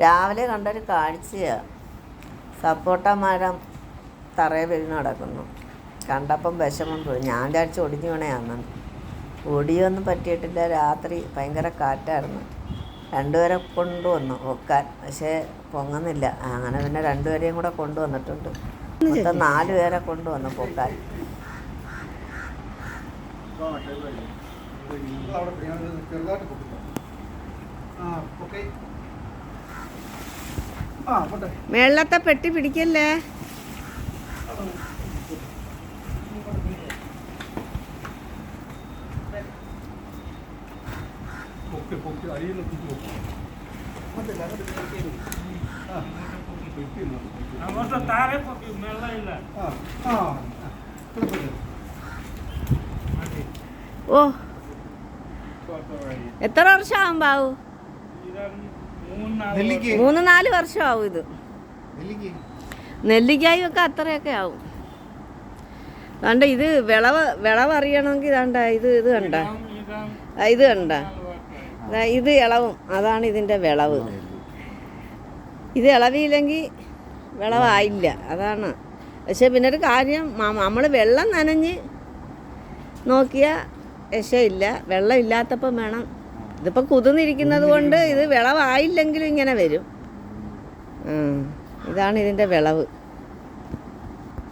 രാവിലെ കണ്ടൊരു കാഴ്ചയാണ്. സപ്പോട്ട മരം തറയെ വീണ് കിടക്കുന്നു. കണ്ടപ്പം വിഷമം പോയി. ഞാൻ വിചാരിച്ച് ഒടിഞ്ഞു വീണയാന്ന്. ഒടിയൊന്നും പറ്റിയിട്ടില്ല. രാത്രി ഭയങ്കര കാറ്റായിരുന്നു. രണ്ടുപേരെ കൊണ്ടുവന്നു പൊക്കാൻ, പക്ഷേ പൊങ്ങുന്നില്ല. അങ്ങനെ പിന്നെ രണ്ടുപേരെയും കൂടെ കൊണ്ടുവന്നിട്ടുണ്ട്. മൊത്തം 4 പേരെ കൊണ്ടുവന്നു പൊക്കാൻ. മേളത്തെ പെട്ടി പിടിക്കല്ലേ. ഓ, എത്ര വർഷമാകും ബാബു? 3-4 വർഷമാവും. ഇത് നെല്ലിക്കായും ഒക്കെ അത്രയൊക്കെ ആവും. കണ്ട ഇത് വിളവറിയണമെങ്കിൽ കണ്ട ഇത് കണ്ട, ഇത് കണ്ട, ഇത് ഇളവും. അതാണ് ഇതിൻ്റെ വിളവ്. ഇത് ഇളവിയില്ലെങ്കിൽ വിളവായില്ല. അതാണ്. പക്ഷെ പിന്നെ ഒരു കാര്യം, നമ്മൾ വെള്ളം നനഞ്ഞ് നോക്കിയാൽ രക്ഷയില്ല. വെള്ളം ഇല്ലാത്തപ്പം വേണം. ഇതിപ്പോൾ കുതിർന്നിരിക്കുന്നത് കൊണ്ട് ഇത് വിളവായില്ലെങ്കിലും ഇങ്ങനെ വരും. ഇതാണ് ഇതിൻ്റെ വിളവ്.